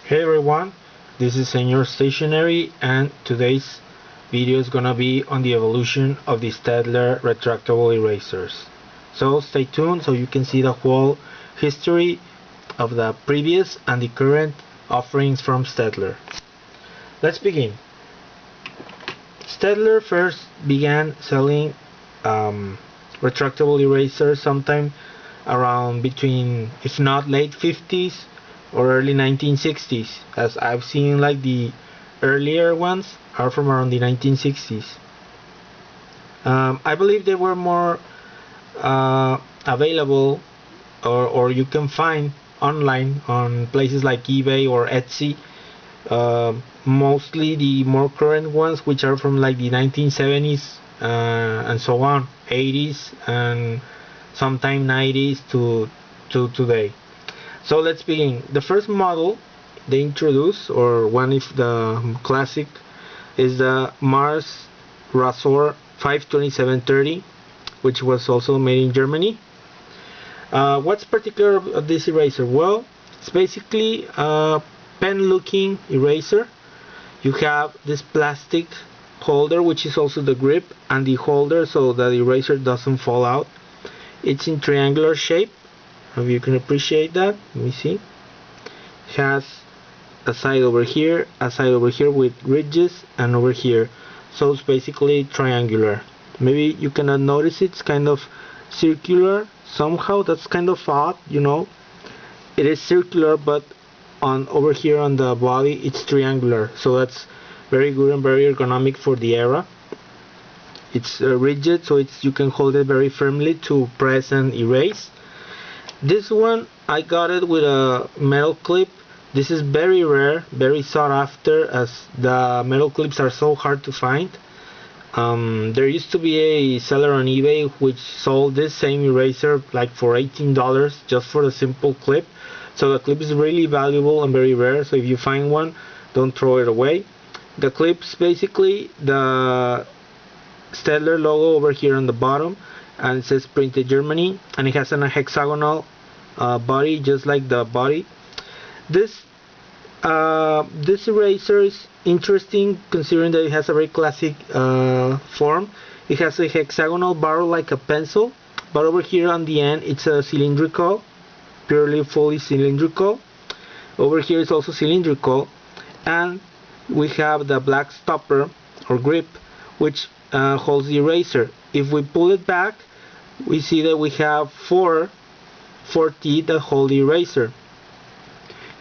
Hey everyone, this is Senior Stationery, and today's video is gonna be on the evolution of the Staedtler retractable erasers. So stay tuned so you can see the whole history of the previous and the current offerings from Staedtler. Let's begin. Staedtler first began selling retractable erasers sometime around between, if not late 50s or early 1960s, as I've seen like the earlier ones are from around the 1960s. I believe they were more available or you can find online on places like eBay or Etsy. Mostly the more current ones, which are from like the 1970s and so on, 80s and sometime 90s to today. So let's begin. The first model they introduced, or one of the classic, is the Mars Rasor 52730, which was also made in Germany. What's particular of this eraser? Well, it's basically a pen-looking eraser. You have this plastic holder, which is also the grip and the holder, so that the eraser doesn't fall out. It's in triangular shape. Hope you can appreciate that. Let me see. It has a side over here, a side over here with ridges, and over here. So it's basically triangular. Maybe you cannot notice it. It's kind of circular somehow. That's kind of odd, you know. It is circular, but on over here on the body it's triangular. So that's very good and very ergonomic for the era. It's rigid, so you can hold it very firmly to press and erase. This one, I got it with a metal clip. This is very rare, very sought after, as the metal clips are so hard to find. There used to be a seller on eBay which sold this same eraser like for $18 just for the simple clip. So the clip is really valuable and very rare, so if you find one, don't throw it away. The clip's basically the Staedtler logo over here on the bottom, and it says printed Germany, and it has a hexagonal body just like the body. This eraser is interesting considering that it has a very classic form. It has a hexagonal barrel like a pencil, but over here on the end it's a cylindrical, purely fully cylindrical. Over here it's also cylindrical, and we have the black stopper or grip which holds the eraser. If we pull it back, we see that we have four teeth that hold the eraser.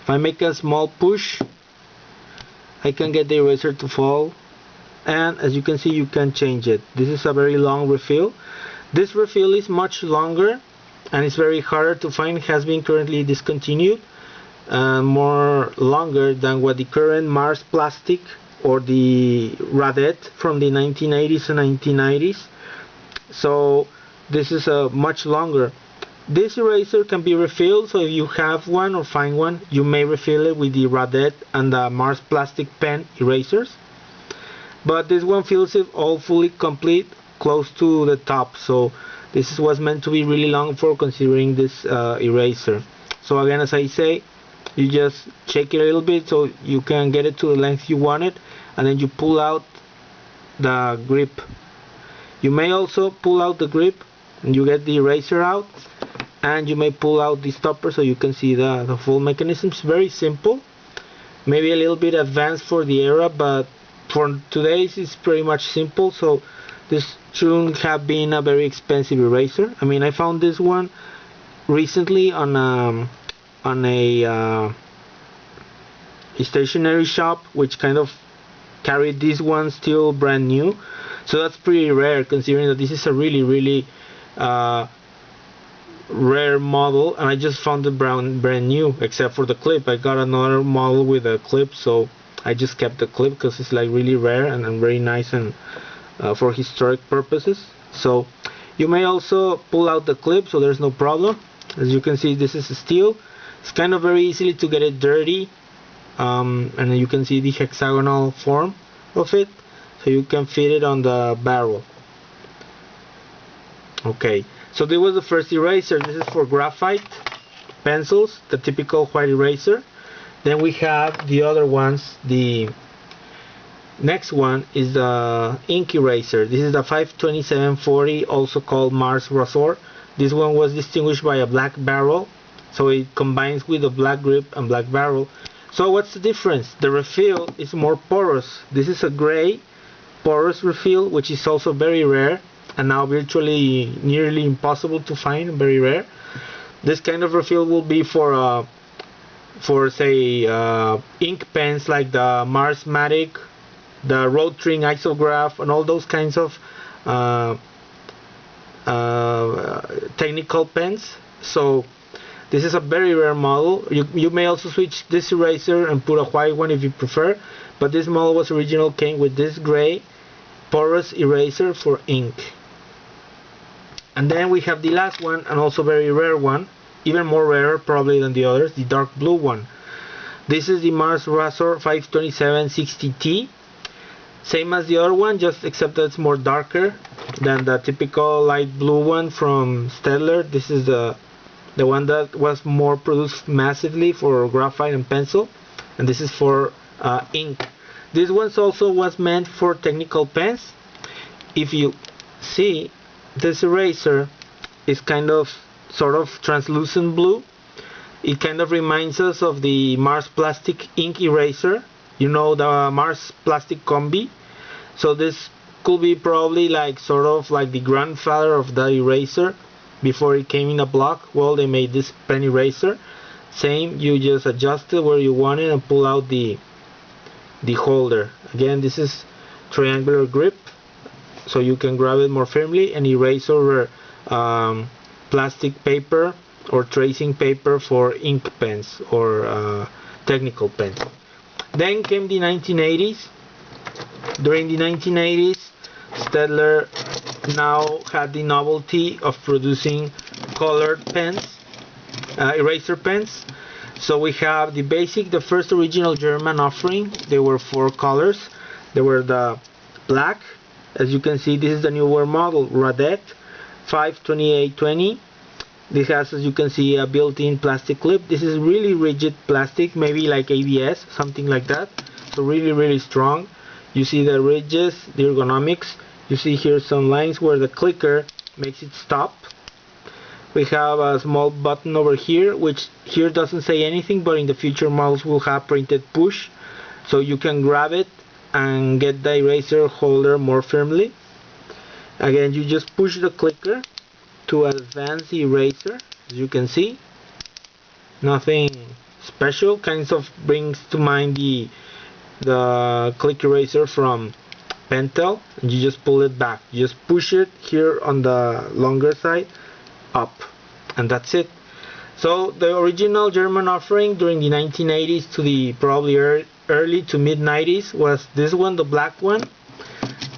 If I make a small push, I can get the eraser to fall, and as you can see, you can change it. This is a very long refill. This refill is much longer and it's very harder to find. It has been currently discontinued, more longer than what the current Mars plastic or the Radett from the 1980s and 1990s. So this is a much longer. This eraser can be refilled, so if you have one or find one, you may refill it with the Radett and the Mars plastic pen erasers. But this one feels it all fully complete, close to the top. So this was meant to be really long for considering this eraser. So again, as I say, you just shake it a little bit so you can get it to the length you want it, and then you pull out the grip. You may also pull out the grip and you get the eraser out, and you may pull out the stopper so you can see the full mechanism. It's very simple, maybe a little bit advanced for the era, but for today's it's pretty much simple. So this shouldn't have been a very expensive eraser. I mean, I found this one recently on a stationery shop which kind of carried this one still brand new. So that's pretty rare considering that this is a really rare model, and I just found it brand new except for the clip. I got another model with a clip, so I just kept the clip because it's like really rare and very nice and for historic purposes. So you may also pull out the clip, so there's no problem. As you can see, this is steel. It's kind of very easily to get it dirty, and you can see the hexagonal form of it, so you can fit it on the barrel. Okay, so this was the first eraser. This is for graphite pencils, the typical white eraser. Then we have the other ones. The next one is the ink eraser. This is the 52740, also called Mars Rasor. This one was distinguished by a black barrel, so it combines with a black grip and black barrel. So what's the difference? The refill is more porous. This is a gray porous refill, which is also very rare and now virtually nearly impossible to find, very rare. This kind of refill will be for say ink pens like the Mars Matic, the Rotring Isograph, and all those kinds of technical pens. So this is a very rare model. You may also switch this eraser and put a white one if you prefer, but this model was original came with this gray porous eraser for ink. And then we have the last one, and also very rare one, even more rare probably than the others, the dark blue one. This is the Mars Rasor 52760T. Same as the other one, just except that it's more darker than the typical light blue one from Staedtler. This is the one that was more produced massively for graphite and pencil, and this is for ink. This one also was meant for technical pens. If you see, this eraser is kind of sort of translucent blue. It kind of reminds us of the Mars plastic ink eraser, you know, the Mars plastic combi. So this could be probably like sort of like the grandfather of the eraser before it came in a block. Well, they made this pen eraser. Same, you just adjust it where you want it and pull out the holder. Again, this is triangular grip, so you can grab it more firmly and erase over plastic paper or tracing paper for ink pens or technical pens. Then came the 1980s. During the 1980s, Staedtler now had the novelty of producing colored pens, eraser pens. So we have the basic, the first original German offering. There were 4 colors. There were the black, as you can see, this is the newer model, Radett 52820. This has, as you can see, a built-in plastic clip. This is really rigid plastic, maybe like ABS, something like that. So really strong. You see the ridges, the ergonomics. You see here some lines where the clicker makes it stop. We have a small button over here, which here doesn't say anything, but in the future models will have printed push, so you can grab it and get the eraser holder more firmly. Again, you just push the clicker to advance the eraser. As you can see, nothing special, kind of brings to mind the click eraser from Pentel, and you just pull it back. You just push it here on the longer side up, and that's it. So the original German offering during the 1980s to the probably early to mid 90s was this one, the black one,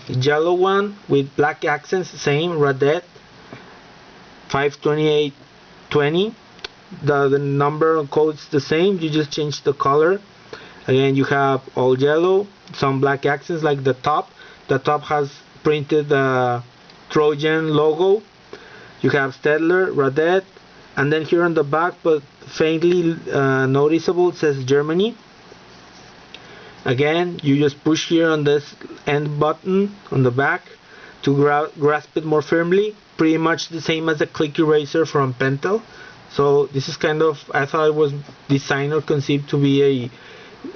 the yellow one with black accents, same, Radett 52820. The number code's the same, you just change the color. Again, you have all yellow, some black accents like the top. The top has printed the Trojan logo. You have Staedtler, Radett, and then here on the back, but faintly noticeable, it says Germany. Again, you just push here on this end button on the back to grasp it more firmly. Pretty much the same as the click eraser from Pentel. So this is kind of, I thought it was designed or conceived to be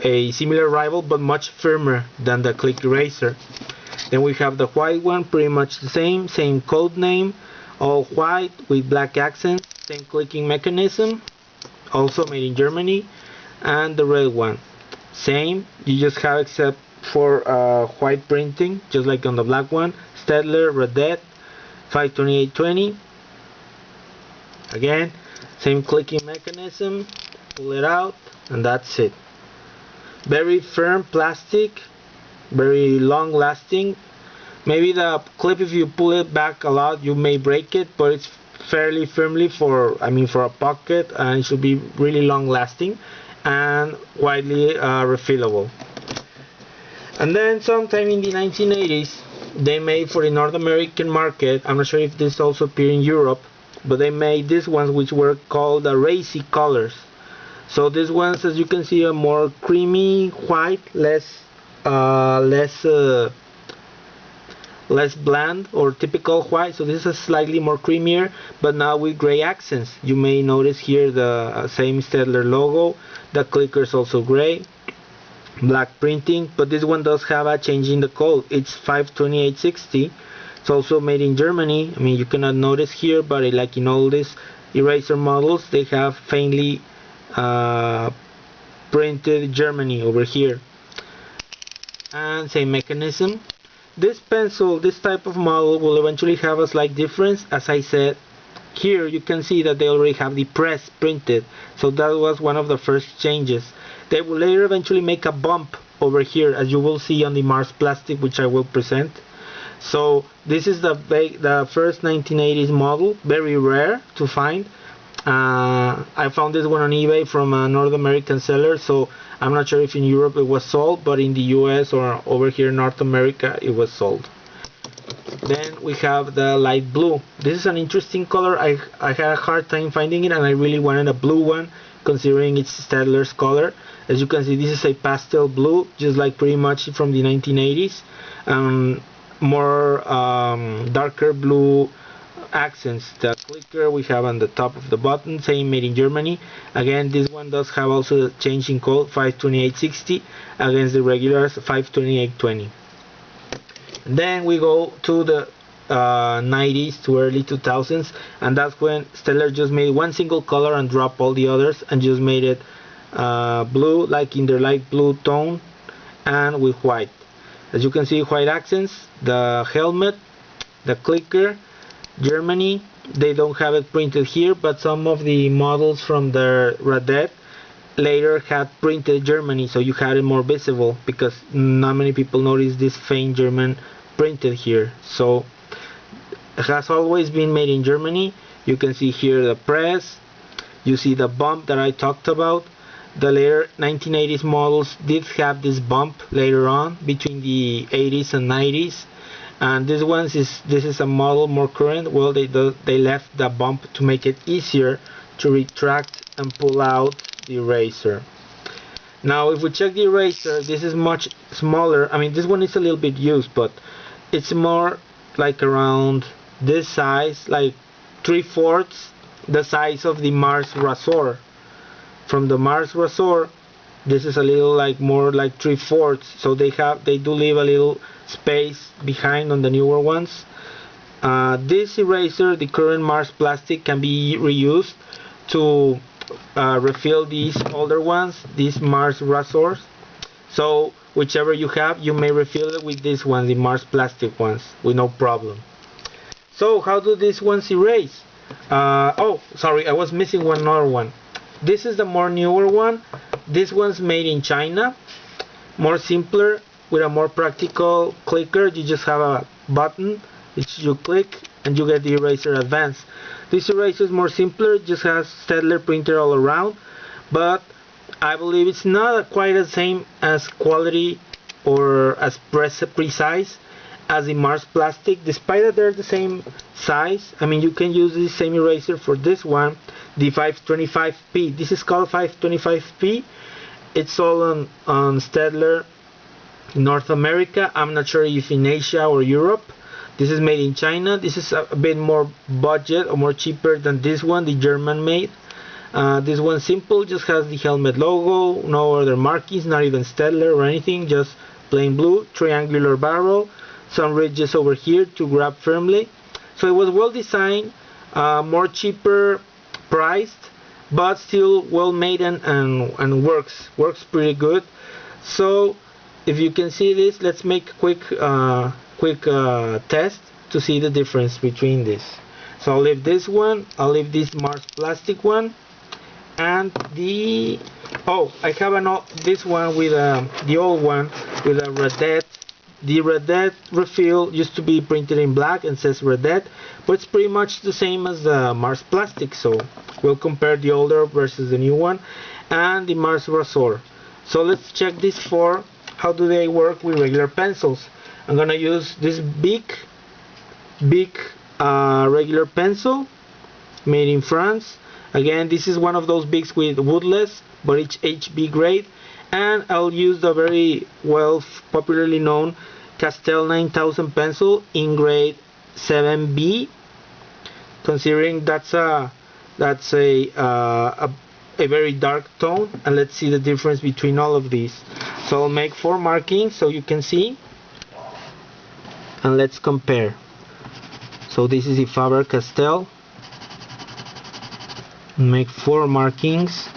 a similar rival, but much firmer than the click eraser. Then we have the white one, pretty much the same code name, all white with black accents, same clicking mechanism, also made in Germany. And the red one, same, you just have except for white printing, just like on the black one, Staedtler, Radett 52820. Again, same clicking mechanism, pull it out, and that's it. Very firm plastic, very long lasting. Maybe the clip, if you pull it back a lot, you may break it, but it's fairly firmly for a pocket, and it should be really long lasting and widely refillable. And then sometime in the 1980s, they made for the North American market, I'm not sure if this also appeared in Europe, but they made these ones which were called the racy colors. So these ones, as you can see, are more creamy white, less bland or typical white. So this is slightly more creamier, but now with gray accents. You may notice here the same Staedtler logo. The clicker is also gray, black printing, but this one does have a change in the code. It's 52860. It's also made in Germany. I mean, you cannot notice here, but like in all these eraser models, they have faintly printed Germany over here. And same mechanism. This pencil, this type of model, will eventually have a slight difference. As I said, here you can see that they already have the press printed, so that was one of the first changes. They will later eventually make a bump over here, as you will see on the Mars plastic, which I will present. So this is the first 1980s model, very rare to find. I found this one on eBay from a North American seller, so I'm not sure if in Europe it was sold, but in the US or over here in North America it was sold. Then we have the light blue. This is an interesting color. I had a hard time finding it, and I really wanted a blue one considering it's Staedtler's color. As you can see, this is a pastel blue, just like pretty much from the 1980s. More darker blue accents. The clicker we have on the top of the button, same, made in Germany. Again, this one does have also a change in code, 52860 against the regular 52820. Then we go to the 90s to early 2000s, and that's when Staedtler just made one single color and dropped all the others and just made it blue, like in the light blue tone, and with white. As you can see, white accents, the helmet, the clicker, Germany. They don't have it printed here, but some of the models from the Radett later had printed Germany, so you had it more visible, because not many people notice this faint German printed here. So it has always been made in Germany. You can see here the press, you see the bump that I talked about. The later 1980s models did have this bump later on between the 80s and 90s, and this is a model more current. Well, they left the bump to make it easier to retract and pull out the eraser. Now if we check the eraser, this is much smaller. I mean, this one is a little bit used, but it's more like around this size, like 3/4 the size of the Mars Rasor. From the Mars Rasor, this is a little like more like 3/4, so they do leave a little space behind on the newer ones. This eraser, the current Mars plastic, can be reused to refill these older ones, these Mars Rasors. So whichever you have, you may refill it with this one, the Mars plastic ones, with no problem. So how do these ones erase? Oh, sorry, I was missing one other one. This is the more newer one. This one's made in China, more simpler, with a more practical clicker. You just have a button which you click and you get the eraser advanced. This eraser is more simpler, just has Staedtler printer all around, but I believe it's not quite the same as quality or as precise as the Mars plastic, despite that they're the same size. I mean, you can use the same eraser for this one, the 525p. This is called 525p. It's all on Staedtler North America. I'm not sure if in Asia or Europe. This is made in China. This is a bit more budget or more cheaper than this one, the German made. This one simple, just has the helmet logo, no other markings, not even Staedtler or anything, just plain blue, triangular barrel, some ridges over here to grab firmly. So it was well designed, more cheaper priced, but still well made and works pretty good. So if you can see this, let's make a quick test to see the difference between this. So I'll leave this one, I'll leave this Mars plastic one, and the I have this one with the old one with a Radett. The Radett refill used to be printed in black and says Radett, but it's pretty much the same as the Mars plastic. So we'll compare the older versus the new one, and the Mars Rasor. So let's check these four. How do they work with regular pencils? I'm gonna use this big regular pencil made in France. Again, this is one of those bigs with woodless but it's HB grade, and I'll use the very well popularly known Castell 9000 pencil in grade 7B, considering that's a very dark tone. And let's see the difference between all of these. So I'll make 4 markings so you can see, and let's compare. So this is the Faber-Castell. Make 4 markings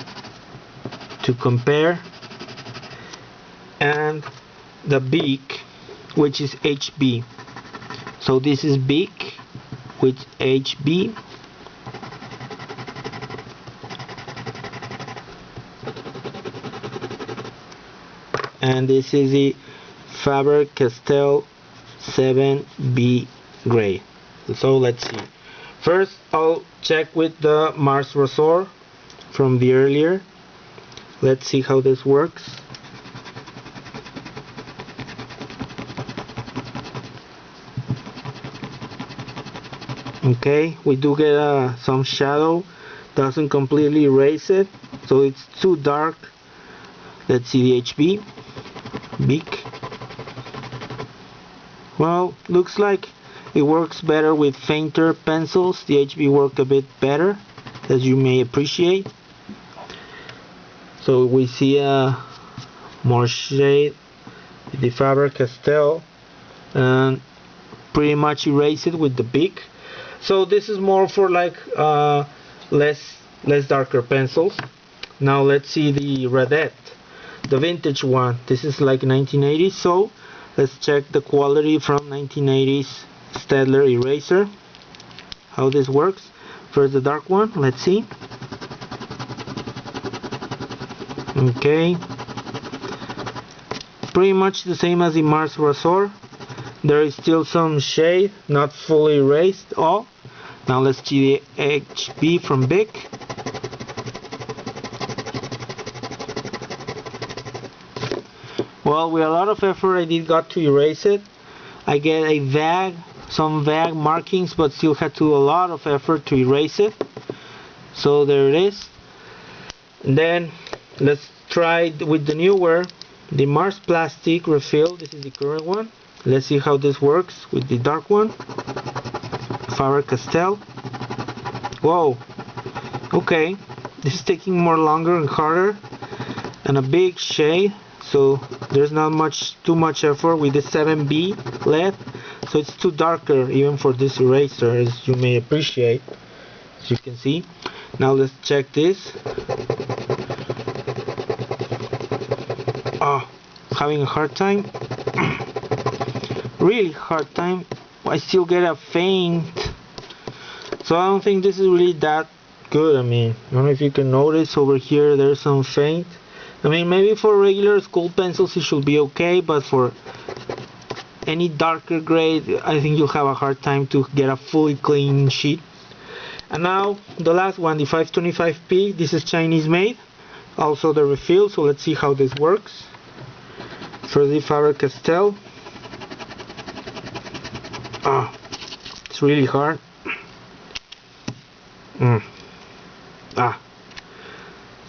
to compare, and the Bic, which is HB. So this is Bic with HB, and this is the Faber-Castell 7B grade. So let's see. First, I'll check with the Mars Rasor from the earlier. Let's see how this works. Okay, we do get some shadow. Doesn't completely erase it, so it's too dark. Let's see the HB. Bic. Well, looks like it works better with fainter pencils. The HB work a bit better, as you may appreciate. So we see more shade with the Faber-Castell, and pretty much erase it with the Bic. So this is more for like less darker pencils. Now let's see the Radett, the vintage one. This is like 1980s, so let's check the quality from 1980s Staedtler eraser, how this works. First the dark one, let's see. Okay, pretty much the same as the Mars Rasor. There is still some shade, not fully erased all. Now let's see the HB from Bic. Well, with a lot of effort I got to erase it. I get some vague markings, but still had to do a lot of effort to erase it. So there it is. And then let's try with the newer, the Mars plastic refill. This is the current one. Let's see how this works with the dark one, Faber-Castell. Whoa, okay, this is taking more longer and harder, and a big shade, so there's not too much effort with the 7B LED, so it's too darker even for this eraser, as you may appreciate, as you can see. Now let's check this. Having a hard time. Really hard time. I still get a faint, so I don't think this is really that good. I mean, I don't know if you can notice over here there's some faint. I mean, maybe for regular school pencils it should be okay, but for any darker grade I think you'll have a hard time to get a fully clean sheet. And now the last one, the 525p. This is Chinese made, also the refill, so let's see how this works. For the Faber-Castell, it's really hard.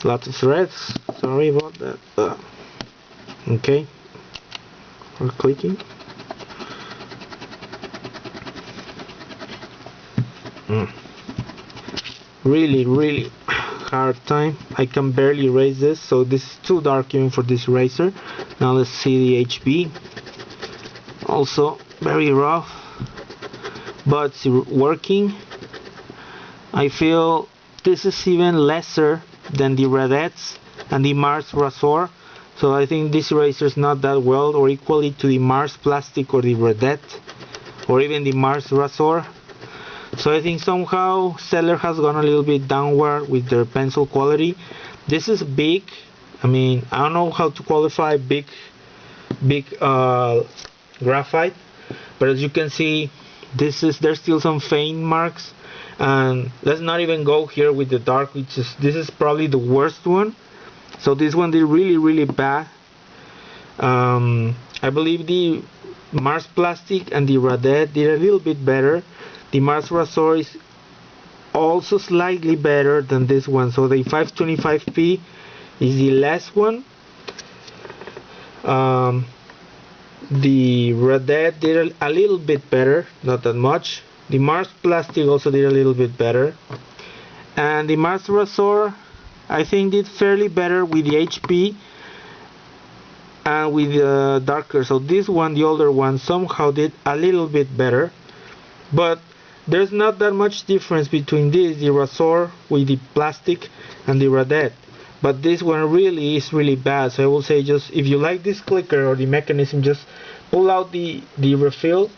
Lots of threads, sorry about that. Okay, we're clicking. Really hard time. I can barely erase this, so this is too dark even for this eraser. Now let's see the HB. Also very rough, but it's working. I feel this is even lesser than the Radetts and the Mars Rasor, so I think this eraser is not that well or equally to the Mars plastic or the Radett or even the Mars Rasor. So I think somehow Staedtler has gone a little bit downward with their pencil quality. This is Bic. I mean, I don't know how to qualify Bic graphite, but as you can see, there's still some faint marks. And let's not even go here with the dark, this is probably the worst one. So this one did really bad. I believe the Mars plastic and the Radett did a little bit better. The Mars Rasor is also slightly better than this one. So the 525p is the last one. The Radett did a little bit better, not that much. The Mars Plastic also did a little bit better, and the Mars Rasor I think did fairly better with the HP and with the darker. So this one, the older one, somehow did a little bit better, but there's not that much difference between this, the Rasor with the plastic, and the Radett. But this one really is really bad. So I will say, just if you like this clicker or the mechanism, just pull out the refill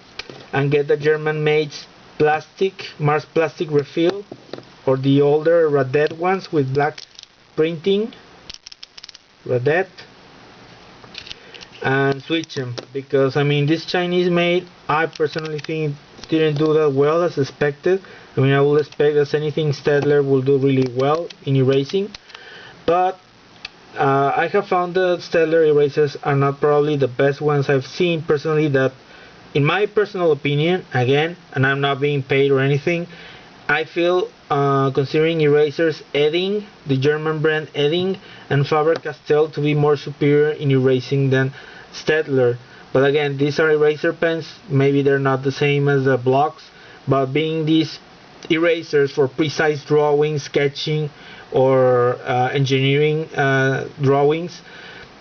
and get the German-made plastic, Mars Plastic refill, or the older Radett ones with black printing, Radett, and switch them, because I mean this Chinese made, I personally think didn't do that well as expected. I mean, I would expect as anything Staedtler will do really well in erasing, but I have found that Staedtler erasers are not probably the best ones I've seen personally. That, in my personal opinion, again, and I'm not being paid or anything, I feel considering erasers Edding, the German brand Edding, and Faber-Castell to be more superior in erasing than Staedtler. But again, these are eraser pens, maybe they're not the same as the blocks, but being these erasers for precise drawing, sketching, or engineering drawings,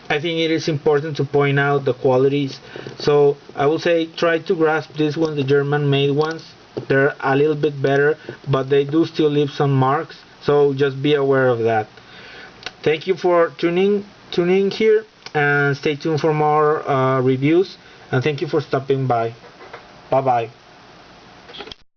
I think it is important to point out the qualities. So I will say try to grasp these ones, the German made ones. They're a little bit better, but they do still leave some marks, so just be aware of that. Thank you for tuning here, and stay tuned for more reviews, and thank you for stopping by. Bye bye.